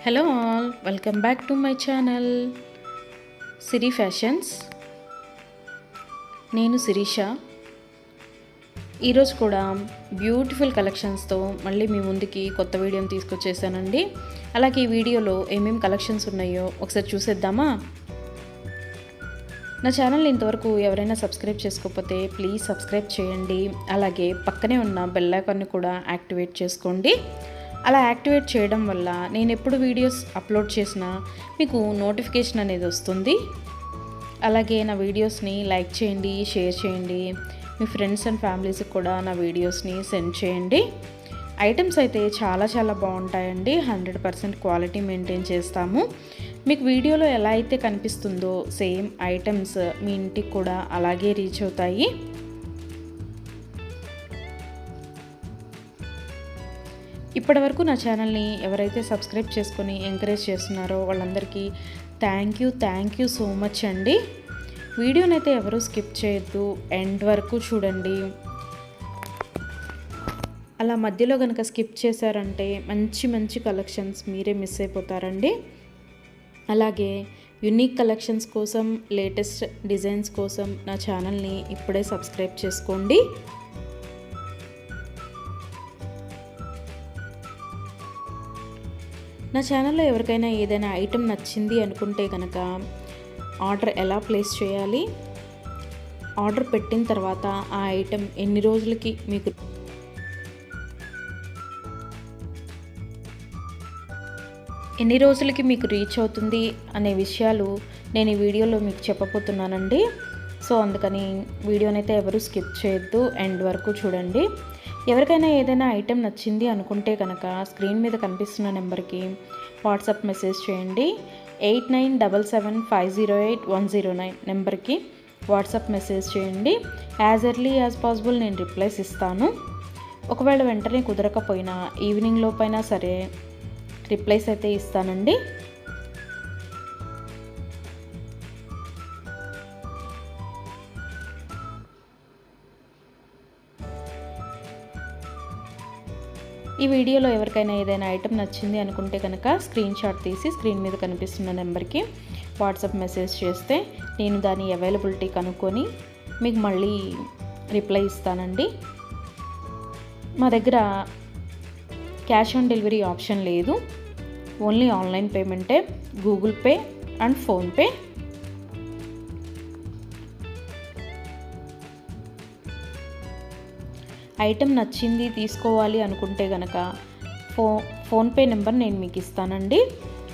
Hello all, welcome back to my channel Siri fashions. నేను శిరీష. ఈరోజు కూడా బ్యూటిఫుల్ కలెక్షన్స్తో మళ్ళీ మీ ముందుకి కొత్త వీడియోని తీసుకొచ్చేసానండి. అలాగే ఈ వీడియోలో ఏమేమి కలెక్షన్స్ ఉన్నాయో ఒకసారి చూసేద్దామా? నా ఛానల్ని ఇంతవరకు ఎవరైనా సబ్స్క్రైబ్ చేసుకోకపోతే ప్లీజ్ సబ్స్క్రైబ్ చేయండి. అలాగే పక్కనే ఉన్న బెల్ ఐకాన్ని కూడా యాక్టివేట్ చేసుకోండి. అలా యాక్టివేట్ చేయడం వల్ల నేను ఎప్పుడు వీడియోస్ అప్లోడ్ చేసినా మీకు నోటిఫికేషన్ అనేది వస్తుంది. అలాగే నా వీడియోస్ని లైక్ చేయండి, షేర్ చేయండి. మీ ఫ్రెండ్స్ అండ్ ఫ్యామిలీస్కి కూడా నా వీడియోస్ని సెండ్ చేయండి. ఐటమ్స్ అయితే చాలా బాగుంటాయండి. 100% క్వాలిటీ మెయింటైన్ చేస్తాము. మీకు వీడియోలో ఎలా అయితే కనిపిస్తుందో సేమ్ ఐటమ్స్ మీ ఇంటికి కూడా అలాగే రీచ్ అవుతాయి. ఇప్పటివరకు నా ఛానల్ని ఎవరైతే సబ్స్క్రైబ్ చేసుకొని ఎంకరేజ్ చేస్తున్నారో వాళ్ళందరికీ థ్యాంక్ యూ సో మచ్ అండి. వీడియోనైతే ఎవరు స్కిప్ చేయొద్దు, ఎండ్ వరకు చూడండి. అలా మధ్యలో కనుక స్కిప్ చేశారంటే మంచి కలెక్షన్స్ మీరే మిస్ అయిపోతారండి. అలాగే యునిక్ కలెక్షన్స్ కోసం, లేటెస్ట్ డిజైన్స్ కోసం నా ఛానల్ని ఇప్పుడే సబ్స్క్రైబ్ చేసుకోండి. నా ఛానల్లో ఎవరికైనా ఏదైనా ఐటెం నచ్చింది అనుకుంటే కనుక ఆర్డర్ ఎలా ప్లేస్ చేయాలి, ఆర్డర్ పెట్టిన తర్వాత ఆ ఐటెం ఎన్ని రోజులకి మీకు రీచ్ అవుతుంది అనే విషయాలు నేను ఈ వీడియోలో మీకు చెప్పబోతున్నానండి. సో అందుకని వీడియోనైతే ఎవరు స్కిప్ చేయొద్దు, ఎండ్ వరకు చూడండి. ఎవరికైనా ఏదైనా ఐటెం నచ్చింది అనుకుంటే కనుక స్క్రీన్ మీద కనిపిస్తున్న నెంబర్కి వాట్సాప్ మెసేజ్ చేయండి. 8977508109 నెంబర్కి వాట్సాప్ మెసేజ్ చేయండి. యాజ్ ఎర్లీ యాజ్ పాసిబుల్ నేను రిప్లైస్ ఇస్తాను. ఒకవేళ వెంటనే కుదరకపోయినా ఈవినింగ్ లోపైనా సరే రిప్లైస్ అయితే ఇస్తానండి. ఈ వీడియోలో ఎవరికైనా ఏదైనా ఐటెం నచ్చింది అనుకుంటే కనుక స్క్రీన్ షాట్ తీసి స్క్రీన్ మీద కనిపిస్తున్న నెంబర్కి వాట్సాప్ మెసేజ్ చేస్తే నేను దాని అవైలబిలిటీ కనుక్కొని మీకు మళ్ళీ రిప్లై ఇస్తానండి. మా దగ్గర క్యాష్ ఆన్ డెలివరీ ఆప్షన్ లేదు, ఓన్లీ ఆన్లైన్ పేమెంటే, Google pay and PhonePe. Item నచ్చింది తీసుకోవాలి అనుకుంటే కనుక ఫోన్పే నెంబర్ నేను మీకు ఇస్తానండి.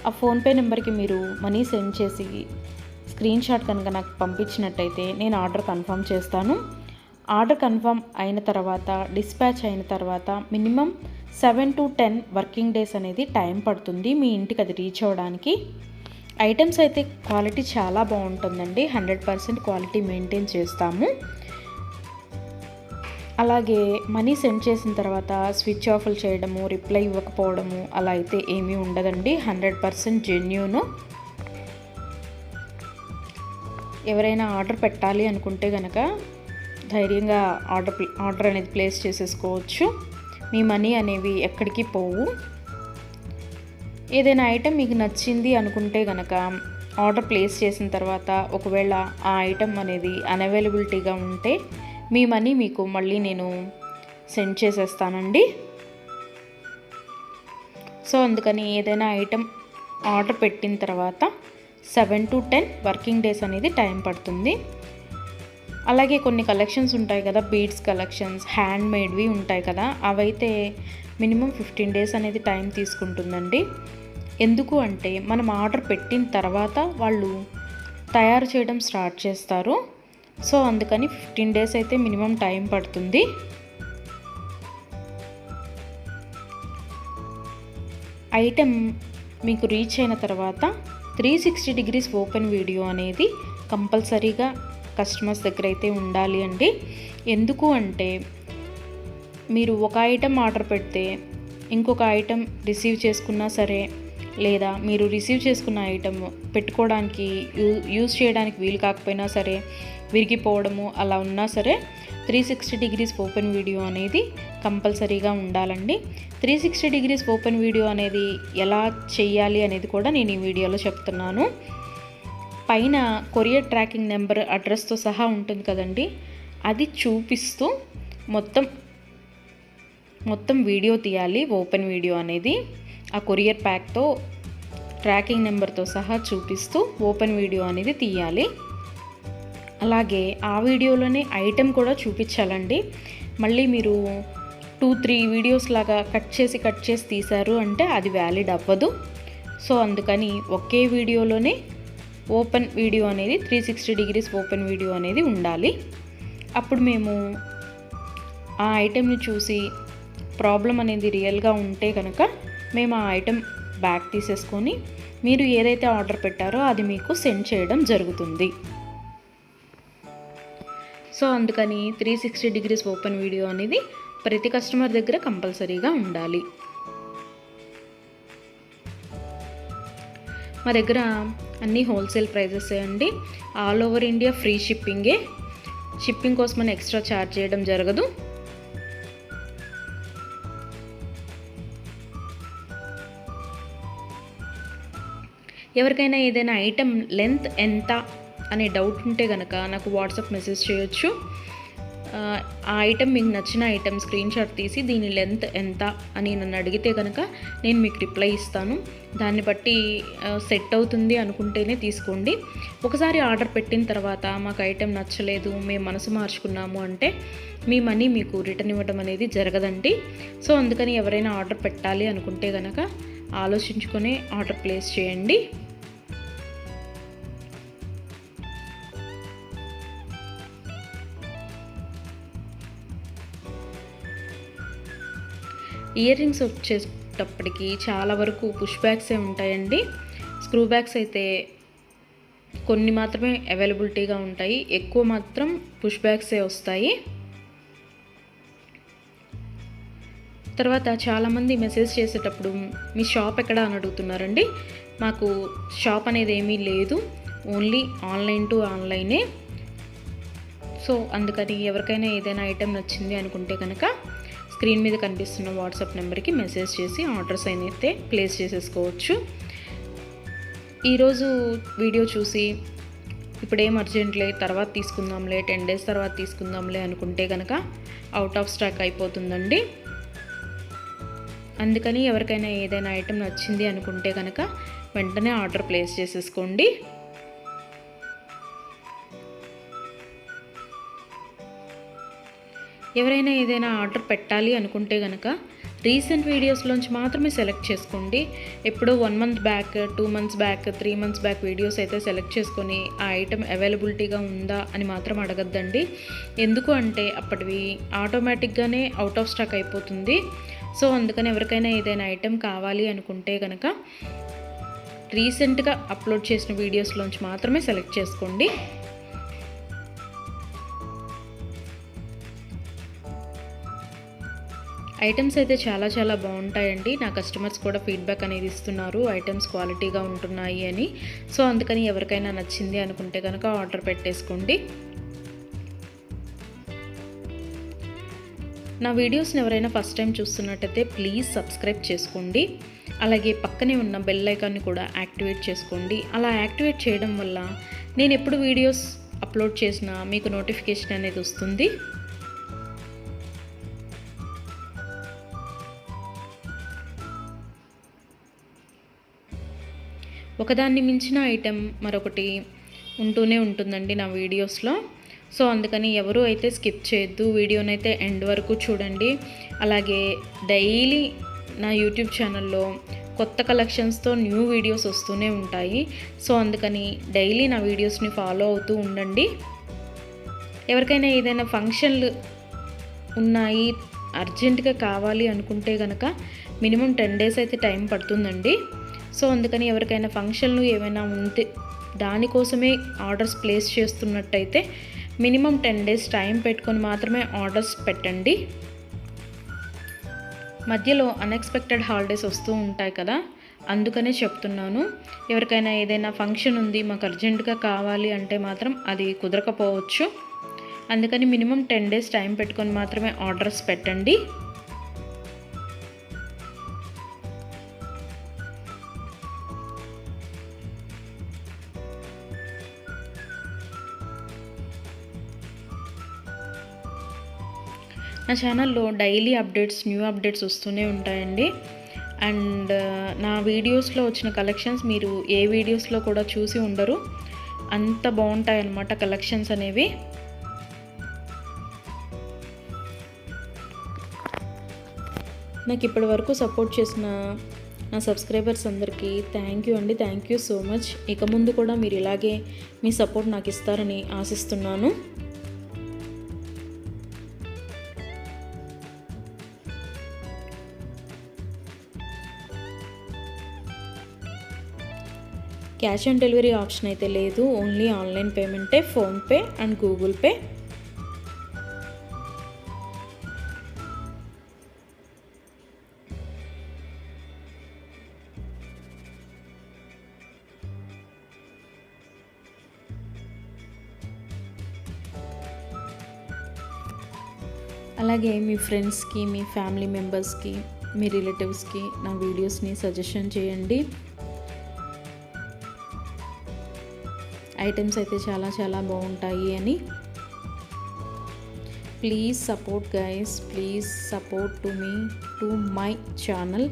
ఆ ఫోన్పే నెంబర్కి మీరు మనీ సెండ్ చేసి స్క్రీన్ షాట్ కనుక నాకు పంపించినట్టయితే నేను ఆర్డర్ కన్ఫర్మ్ చేస్తాను. ఆర్డర్ కన్ఫర్మ్ అయిన తర్వాత, డిస్పాచ్ అయిన తర్వాత మినిమం 7 to 10 వర్కింగ్ డేస్ అనేది టైం పడుతుంది మీ ఇంటికి అది రీచ్ అవ్వడానికి. ఐటమ్స్ అయితే క్వాలిటీ చాలా బాగుంటుందండి. 100% క్వాలిటీ మెయింటైన్ చేస్తాము. అలాగే మనీ సెండ్ చేసిన తర్వాత స్విచ్ ఆఫ్లు చేయడము, రిప్లై ఇవ్వకపోవడము అలా అయితే ఏమీ ఉండదండి. 100% జెన్యూను. ఎవరైనా ఆర్డర్ పెట్టాలి అనుకుంటే కనుక ధైర్యంగా ఆర్డర్ అనేది ప్లేస్ చేసేసుకోవచ్చు. మీ మనీ అనేవి ఎక్కడికి పోవు. ఏదైనా ఐటెం మీకు నచ్చింది అనుకుంటే కనుక ఆర్డర్ ప్లేస్ చేసిన తర్వాత ఒకవేళ ఆ ఐటెం అనేది అన్అవైలబిలిటీగా ఉంటే మీ మనీ మీకు మళ్ళీ నేను సెండ్ చేసేస్తానండి. సో అందుకని ఏదైనా ఐటెం ఆర్డర్ పెట్టిన తర్వాత 7 to 10 వర్కింగ్ డేస్ అనేది టైం పడుతుంది. అలాగే కొన్ని కలెక్షన్స్ ఉంటాయి కదా, బీడ్స్ కలెక్షన్స్, హ్యాండ్ మేడ్వి ఉంటాయి కదా, అవైతే మినిమం 15 డేస్ అనేది టైం తీసుకుంటుందండి. ఎందుకు అంటే మనం ఆర్డర్ పెట్టిన తర్వాత వాళ్ళు తయారు చేయడం స్టార్ట్ చేస్తారు. సో అందుకని 15 డేస్ అయితే మినిమం టైం పడుతుంది. ఐటెం మీకు రీచ్ అయిన తర్వాత 360 degrees ఓపెన్ వీడియో అనేది కంపల్సరీగా కస్టమర్స్ దగ్గర అయితే ఉండాలి అండి. ఎందుకు అంటే మీరు ఒక ఐటెం ఆర్డర్ పెడితే ఇంకొక ఐటెం రిసీవ్ చేసుకున్నా సరే, లేదా మీరు రిసీవ్ చేసుకున్న ఐటెం పెట్టుకోవడానికి యూజ్ చేయడానికి వీలు కాకపోయినా సరే విరిగిపోవడము అలా ఉన్నా సరే 360 డిగ్రీస్ ఓపెన్ వీడియో అనేది కంపల్సరీగా ఉండాలండి. 360 డిగ్రీస్ ఓపెన్ వీడియో అనేది ఎలా చేయాలి అనేది కూడా నేను ఈ వీడియోలో చెప్తున్నాను. పైన కొరియర్ ట్రాకింగ్ నెంబర్ అడ్రస్తో సహా ఉంటుంది కదండి, అది చూపిస్తూ మొత్తం వీడియో తీయాలి. ఓపెన్ వీడియో అనేది ఆ కొరియర్ ప్యాక్తో ట్రాకింగ్ నెంబర్తో సహా చూపిస్తూ ఓపెన్ వీడియో అనేది తీయాలి. అలాగే ఆ వీడియోలోనే ఐటెం కూడా చూపించాలండి. మళ్ళీ మీరు 2-3 వీడియోస్ లాగా కట్ చేసి తీశారు అంటే అది వ్యాలిడ్ అవ్వదు. సో అందుకని ఒకే వీడియోలోనే ఓపెన్ వీడియో అనేది 360 డిగ్రీస్ ఓపెన్ వీడియో అనేది ఉండాలి. అప్పుడు మేము ఆ ఐటెంని చూసి ప్రాబ్లం అనేది రియల్గా ఉంటే కనుక మేము ఆ ఐటెం బ్యాక్ తీసేసుకొని మీరు ఏదైతే ఆర్డర్ పెట్టారో అది మీకు సెండ్ చేయడం జరుగుతుంది. సో అందుకని 360 డిగ్రీస్ ఓపెన్ వీడియో అనేది ప్రతి కస్టమర్ దగ్గర కంపల్సరీగా ఉండాలి. మా దగ్గర అన్నీ హోల్సేల్ ప్రైజెసే అండి. ఆల్ ఓవర్ ఇండియా ఫ్రీ షిప్పింగే. షిప్పింగ్ కోసం మనం ఎక్స్ట్రా ఛార్జ్ చేయడం జరగదు. ఎవరికైనా ఏదైనా ఐటెం లెంత్ ఎంత అనే డౌట్ ఉంటే కనుక నాకు వాట్సాప్ మెసేజ్ చేయొచ్చు. ఆ ఐటెం మీకు నచ్చిన ఐటెం స్క్రీన్ షాట్ తీసి దీని లెంత్ ఎంత అని నన్ను అడిగితే కనుక నేను మీకు రిప్లై ఇస్తాను. దాన్ని బట్టి సెట్ అవుతుంది అనుకుంటేనే తీసుకోండి. ఒకసారి ఆర్డర్ పెట్టిన తర్వాత మాకు ఐటెం నచ్చలేదు, మేము మనసు మార్చుకున్నాము అంటే మీ మనీ మీకు రిటర్న్ ఇవ్వడం అనేది జరగదండి. సో అందుకని ఎవరైనా ఆర్డర్ పెట్టాలి అనుకుంటే కనుక ఆలోచించుకొని ఆర్డర్ ప్లేస్ చేయండి. ఇయర్ రింగ్స్ వచ్చేటప్పటికి చాలా వరకు పుష్ బ్యాగ్సే ఉంటాయండి. స్క్రూ బ్యాగ్స్ అయితే కొన్ని మాత్రమే అవైలబిలిటీగా ఉంటాయి, ఎక్కువ మాత్రం పుష్ బ్యాగ్సే వస్తాయి. తర్వాత చాలామంది మెసేజ్ చేసేటప్పుడు మీ షాప్ ఎక్కడ అని అడుగుతున్నారండి. మాకు షాప్ అనేది ఏమీ లేదు, ఓన్లీ ఆన్లైన్ టు ఆన్లైనే. సో అందుకని ఎవరికైనా ఏదైనా ఐటెం నచ్చింది అనుకుంటే కనుక స్క్రీన్ మీద కనిపిస్తున్న వాట్సాప్ నెంబర్కి మెసేజ్ చేసి ఆర్డర్స్ అయితే ప్లేస్ చేసేసుకోవచ్చు. ఈరోజు వీడియో చూసి ఇప్పుడేం అర్జెంట్లే తర్వాత తీసుకుందాంలే, 10 days తర్వాత తీసుకుందాంలే అనుకుంటే కనుక అవుట్ ఆఫ్ స్టాక్ అయిపోతుందండి. అందుకని ఎవరికైనా ఏదైనా ఐటెం నచ్చింది అనుకుంటే కనుక వెంటనే ఆర్డర్ ప్లేస్ చేసేసుకోండి. ఎవరైనా ఏదైనా ఆర్డర్ పెట్టాలి అనుకుంటే కనుక రీసెంట్ వీడియోస్లోంచి మాత్రమే సెలెక్ట్ చేసుకోండి. ఎప్పుడో 1 month back, 2 months back, 3 months back videos అయితే సెలెక్ట్ చేసుకొని ఆ ఐటెం అవైలబిలిటీగా ఉందా అని మాత్రం అడగద్దండి. ఎందుకు అంటే అప్పటివి ఆటోమేటిక్గానే అవుట్ ఆఫ్ స్టాక్ అయిపోతుంది. సో అందుకని ఎవరికైనా ఏదైనా ఐటెం కావాలి అనుకుంటే కనుక రీసెంట్గా అప్లోడ్ చేసిన వీడియోస్లోంచి మాత్రమే సెలెక్ట్ చేసుకోండి. ఐటమ్స్ అయితే చాలా చాలా బాగుంటాయండి. నా కస్టమర్స్ కూడా ఫీడ్బ్యాక్ అనేది ఇస్తున్నారు, ఐటమ్స్ క్వాలిటీగా ఉంటున్నాయి అని. సో అందుకని ఎవరికైనా నచ్చింది అనుకుంటే కనుక ఆర్డర్ పెట్టేసుకోండి. నా వీడియోస్ని ఎవరైనా ఫస్ట్ టైం చూస్తున్నట్టయితే ప్లీజ్ సబ్స్క్రైబ్ చేసుకోండి. అలాగే పక్కనే ఉన్న బెల్ ఐకాన్ని కూడా యాక్టివేట్ చేసుకోండి. అలా యాక్టివేట్ చేయడం వల్ల నేను ఎప్పుడు వీడియోస్ అప్లోడ్ చేసినా మీకు నోటిఫికేషన్ అనేది వస్తుంది. ఒకదాన్ని మించిన ఐటెం మరొకటి ఉంటూనే ఉంటుందండి నా వీడియోస్లో. సో అందుకని ఎవరు అయితే స్కిప్ చేయొద్దు, వీడియోనైతే ఎండ్ వరకు చూడండి. అలాగే డైలీ నా యూట్యూబ్ ఛానల్లో కొత్త కలెక్షన్స్తో న్యూ వీడియోస్ వస్తూనే ఉంటాయి. సో అందుకని డైలీ నా వీడియోస్ని ఫాలో అవుతూ ఉండండి. ఎవరికైనా ఏదైనా ఫంక్షన్లు ఉన్నాయి, అర్జెంటుగా కావాలి అనుకుంటే కనుక మినిమం 10 days అయితే టైం పడుతుందండి. సో అందుకని ఎవరికైనా ఫంక్షన్లు ఏమైనా ఉంటే దానికోసమే ఆర్డర్స్ ప్లేస్ చేస్తున్నట్టయితే మినిమం 10 days టైం పెట్టుకొని మాత్రమే ఆర్డర్స్ పెట్టండి. మధ్యలో అన్ఎక్స్పెక్టెడ్ హాలిడేస్ వస్తూ ఉంటాయి కదా, అందుకనే చెప్తున్నాను. ఎవరికైనా ఏదైనా ఫంక్షన్ ఉంది మాకు అర్జెంటుగా కావాలి అంటే మాత్రం అది కుదరకపోవచ్చు. అందుకని మినిమం 10 days టైం పెట్టుకొని మాత్రమే ఆర్డర్స్ పెట్టండి. నా ఛానల్లో డైలీ అప్డేట్స్, న్యూ అప్డేట్స్ వస్తూనే ఉంటాయండి. అండ్ నా వీడియోస్లో వచ్చిన కలెక్షన్స్ మీరు ఏ వీడియోస్లో కూడా చూసి ఉండరు, అంత బాగుంటాయి అన్నమాట కలెక్షన్స్ అనేవి. నాకు ఇప్పటి వరకు సపోర్ట్ చేసిన నా సబ్స్క్రైబర్స్ అందరికీ థ్యాంక్ యూ అండి. Thank you so much. ఇక ముందు కూడా మీరు ఇలాగే మీ సపోర్ట్ నాకు ఇస్తారని ఆశిస్తున్నాను. క్యాష్ ఆన్ డెలివరీ ఆప్షన్ అయితే లేదు, ఓన్లీ ఆన్లైన్ పేమెంటే, ఫోన్పే అండ్ గూగుల్ పే. అలాగే మీ ఫ్రెండ్స్కి, మీ ఫ్యామిలీ మెంబర్స్కి, మీ రిలేటివ్స్కి నా వీడియోస్ని సజెషన్ చేయండి. ఐటమ్స్ అయితే చాలా చాలా బాగుంటాయి అని. Please support guys, please support to me, to my channel.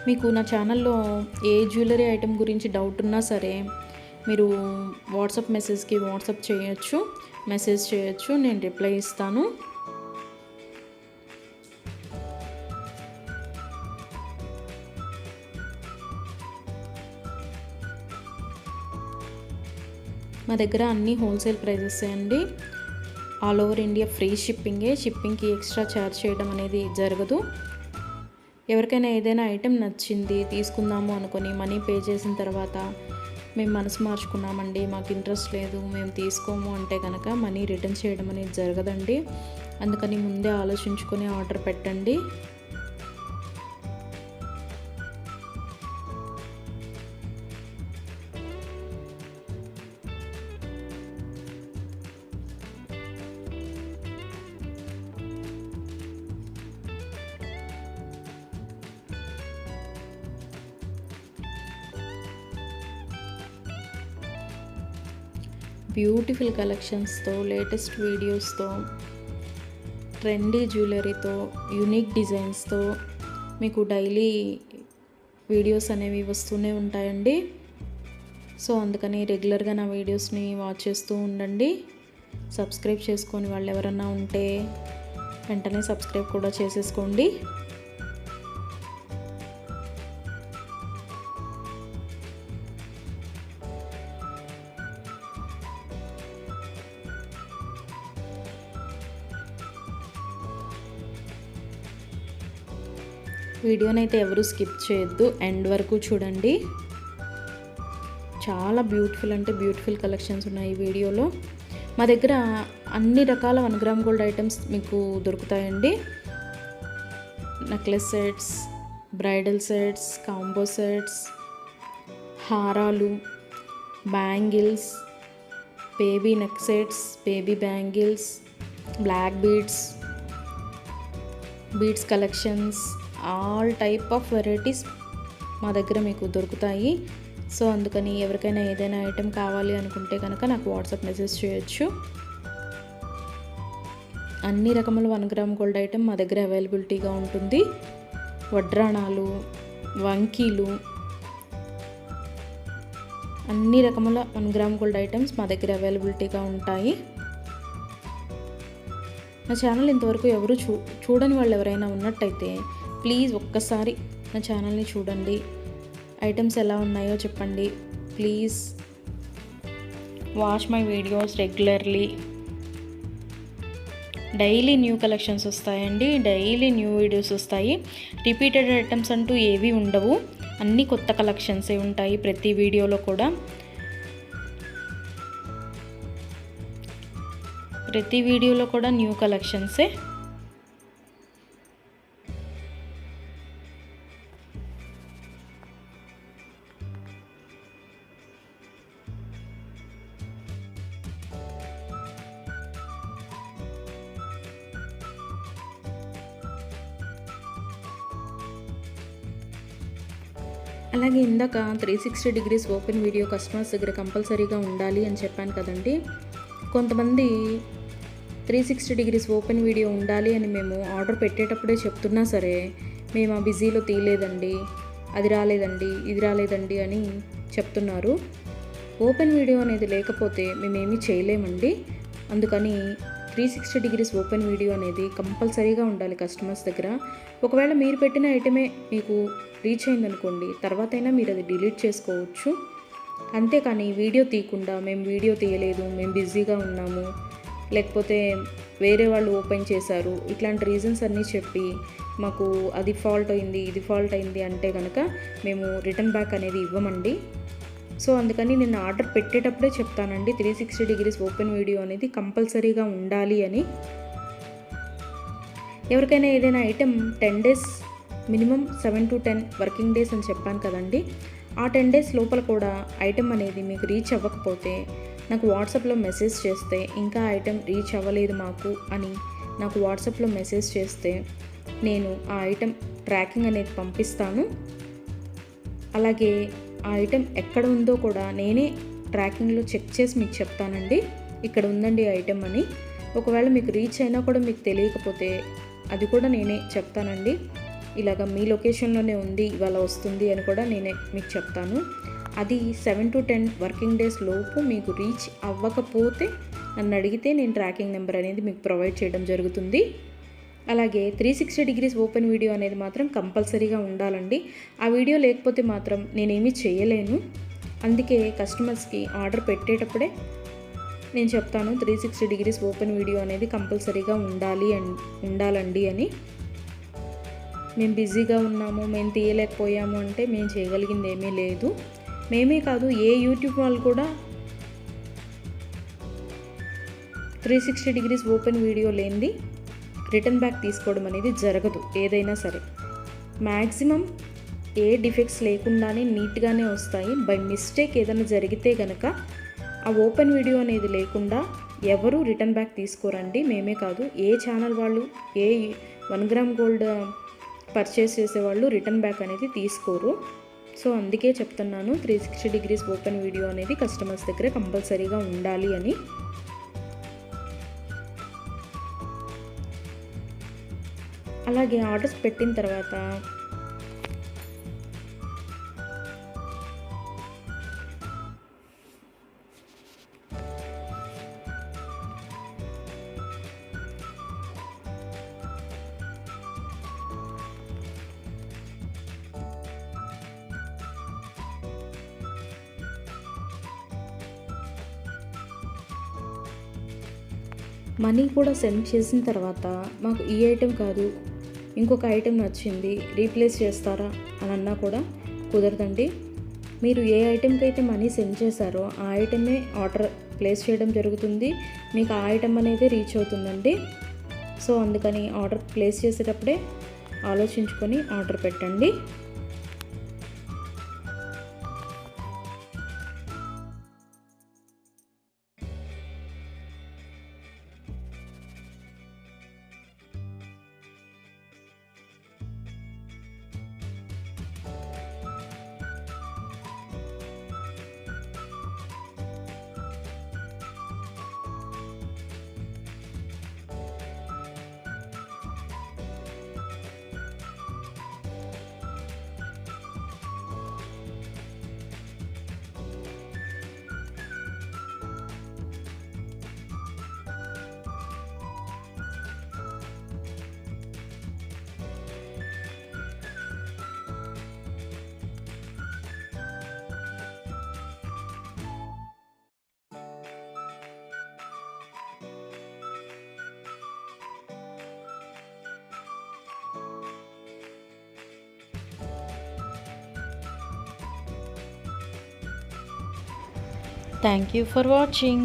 మీకు నా ఛానల్లో ఏ జ్యువెలరీ ఐటెం గురించి డౌట్ ఉన్నా సరే మీరు వాట్సాప్ మెసేజ్కి మెసేజ్ చేయొచ్చు, నేను రిప్లై ఇస్తాను. మా దగ్గర అన్నీ హోల్సేల్ ప్రైజెస్ అండి. ఆల్ ఓవర్ ఇండియా ఫ్రీ షిప్పింగ్కి ఎక్స్ట్రా ఛార్జ్ చేయడం అనేది జరగదు. ఎవరికైనా ఏదైనా ఐటెం నచ్చింది తీసుకుందాము అనుకొని మనీ పే చేసిన తర్వాత మేము మనసు మార్చుకున్నామండి, మాకు ఇంట్రెస్ట్ లేదు, మేము తీసుకోము అంటే కనుక మనీ రిటర్న్ చేయడం అనేది జరగదండి. అందుకని ముందే ఆలోచించుకొని ఆర్డర్ పెట్టండి. బ్యూటిఫుల్ కలెక్షన్స్తో, లేటెస్ట్ వీడియోస్తో, ట్రెండీ జ్యువెలరీతో, యూనిక్ డిజైన్స్తో మీకు డైలీ వీడియోస్ అనేవి వస్తూనే ఉంటాయండి. సో అందుకని రెగ్యులర్గా నా వీడియోస్ని వాచ్ చేస్తూ ఉండండి. సబ్స్క్రైబ్ చేసుకొని వాళ్ళు ఎవరన్నా ఉంటే వెంటనే సబ్స్క్రైబ్ కూడా చేసేసుకోండి. వీడియోని అయితే ఎవరు స్కిప్ చేయొద్దు, ఎండ్ వరకు చూడండి. చాలా బ్యూటిఫుల్ కలెక్షన్స్ ఉన్నాయి ఈ వీడియోలో. మా దగ్గర అన్ని రకాల 1 గ్రామ్ గోల్డ్ ఐటమ్స్ మీకు దొరుకుతాయండి. Necklace sets, bridal sets, combo sets, హారాలు, bangles, baby neck sets, baby bangles, black beads collections, all type of varieties మా దగ్గర మీకు దొరుకుతాయి. సో అందుకని ఎవరికైనా ఏదైనా ఐటెం కావాలి అనుకుంటే కనుక నాకు వాట్సాప్ మెసేజ్ చేయొచ్చు. అన్ని రకముల 1 గ్రామ్ గోల్డ్ ఐటెం మా దగ్గర అవైలబిలిటీగా ఉంటుంది. వడ్రాణాలు, వంకీలు, అన్ని రకముల 1 గ్రామ్ గోల్డ్ ఐటమ్స్ మా దగ్గర అవైలబిలిటీగా ఉంటాయి. నా ఛానల్ ఇంతవరకు ఎవరు చూడని వాళ్ళు ఎవరైనా ఉన్నట్టయితే ప్లీజ్ ఒక్కసారి నా ఛానల్ని చూడండి. ఐటమ్స్ ఎలా ఉన్నాయో చెప్పండి. Please watch my videos regularly. Daily new collections వస్తాయండి, డైలీ న్యూ వీడియోస్ వస్తాయి. రిపీటెడ్ ఐటమ్స్ అంటూ ఏవి ఉండవు, అన్నీ కొత్త కలెక్షన్సే ఉంటాయి ప్రతి వీడియోలో కూడా. ప్రతి వీడియోలో కూడా న్యూ కలెక్షన్సే. అలాగే ఇందాక 360 డిగ్రీస్ ఓపెన్ వీడియో కస్టమర్స్ దగ్గర కంపల్సరీగా ఉండాలి అని చెప్పాను కదండి. కొంతమంది 360 డిగ్రీస్ ఓపెన్ వీడియో ఉండాలి అని మేము ఆర్డర్ పెట్టేటప్పుడే చెప్తున్నా సరే, మేము ఆ బిజీలో తీయలేదండి, అది రాలేదండి, ఇది రాలేదండి అని చెప్తున్నారు. ఓపెన్ వీడియో అనేది లేకపోతే మేమేమీ చేయలేమండి. అందుకని 360 డిగ్రీస్ ఓపెన్ వీడియో అనేది కంపల్సరీగా ఉండాలి కస్టమర్స్ దగ్గర. ఒకవేళ మీరు పెట్టిన ఐటమే మీకు రీచ్ అయిందనుకోండి, తర్వాత అయినా మీరు అది డిలీట్ చేసుకోవచ్చు. అంతేకాని వీడియో తీయకుండా మేము వీడియో తీయలేదు, మేము బిజీగా ఉన్నాము, లేకపోతే వేరే వాళ్ళు ఓపెన్ చేశారు, ఇట్లాంటి రీజన్స్ అన్నీ చెప్పి మాకు అది ఫాల్ట్ అయింది, ఇది ఫాల్ట్ అయింది అంటే కనుక మేము రిటర్న్ బ్యాక్ అనేది ఇవ్వమండి. సో అందుకని నేను ఆర్డర్ పెట్టేటప్పుడే చెప్తానండి 360 డిగ్రీస్ ఓపెన్ వీడియో అనేది కంపల్సరీగా ఉండాలి అని. ఎవరికైనా ఏదైనా item 10 days minimum 7 to 10 working days అని చెప్పాను కదండి. ఆ 10 డేస్ లోపల కూడా ఐటెం అనేది మీకు రీచ్ అవ్వకపోతే నాకు వాట్సాప్లో మెసేజ్ చేస్తే, ఇంకా ఐటెం రీచ్ అవ్వలేదు మాకు అని నాకు వాట్సాప్లో మెసేజ్ చేస్తే నేను ఆ ఐటెం ట్రాకింగ్ అనేది పంపిస్తాను. అలాగే ఆ ఐటెం ఎక్కడ ఉందో కూడా నేనే ట్రాకింగ్లో చెక్ చేసి మీకు చెప్తానండి, ఇక్కడ ఉందండి ఐటెం అని. ఒకవేళ మీకు రీచ్ అయినా కూడా మీకు తెలియకపోతే అది కూడా నేనే చెప్తానండి. ఇలాగ మీ లొకేషన్లోనే ఉంది, ఇవాళ వస్తుంది అని కూడా నేనే మీకు చెప్తాను. అది 7 to 10 వర్కింగ్ డేస్ లోపు మీకు రీచ్ అవ్వకపోతే నన్ను అడిగితే నేను ట్రాకింగ్ నెంబర్ అనేది మీకు ప్రొవైడ్ చేయడం జరుగుతుంది. అలాగే 360 డిగ్రీస్ ఓపెన్ వీడియో అనేది మాత్రం కంపల్సరీగా ఉండాలండి. ఆ వీడియో లేకపోతే మాత్రం నేనేమీ చేయలేను. అందుకే కస్టమర్స్కి ఆర్డర్ పెట్టేటప్పుడే నేను చెప్తాను 360 డిగ్రీస్ ఓపెన్ వీడియో అనేది కంపల్సరీగా ఉండాలండి అని. మేము బిజీగా ఉన్నాము, మేము తీయలేకపోయాము అంటే మేము చేయగలిగింది ఏమీ లేదు. మేమే కాదు, ఏ యూట్యూబ్ వాళ్ళు కూడా 360 డిగ్రీస్ ఓపెన్ వీడియో లేనిది రిటర్న్ బ్యాక్ తీసుకోవడం అనేది జరగదు. ఏదైనా సరే మ్యాక్సిమం ఏ డిఫెక్ట్స్ లేకుండానే నీట్గానే వస్తాయి. బై మిస్టేక్ ఏదైనా జరిగితే కనుక ఆ ఓపెన్ వీడియో అనేది లేకుండా ఎవరు రిటర్న్ బ్యాక్ తీసుకోరండి. మేమే కాదు, ఏ ఛానల్ వాళ్ళు, ఏ 1 గ్రామ్ గోల్డ్ పర్చేస్ చేసేవాళ్ళు రిటర్న్ బ్యాక్ అనేది తీసుకోరు. సో అందుకే చెప్తున్నాను 360 డిగ్రీస్ ఓపెన్ వీడియో అనేది కస్టమర్స్ దగ్గర కంపల్సరీగా ఉండాలి అని. అలాగే ఆర్డర్స్ పెట్టిన తర్వాత మనీ కూడా సెండ్ చేసిన తర్వాత మాకు ఈ ఐటెం కాదు, ఇంకొక ఐటెం నచ్చింది, రీప్లేస్ చేస్తారా అని అన్నా కూడా కుదరదండి. మీరు ఏ ఐటెంకి అయితే మనీ సెండ్ చేశారో ఆ ఐటమే ఆర్డర్ ప్లేస్ చేయడం జరుగుతుంది. మీకు ఆ ఐటెం అనేది రీచ్ అవుతుందండి. సో అందుకని ఆర్డర్ ప్లేస్ చేసేటప్పుడే ఆలోచించుకొని ఆర్డర్ పెట్టండి. Thank you for watching.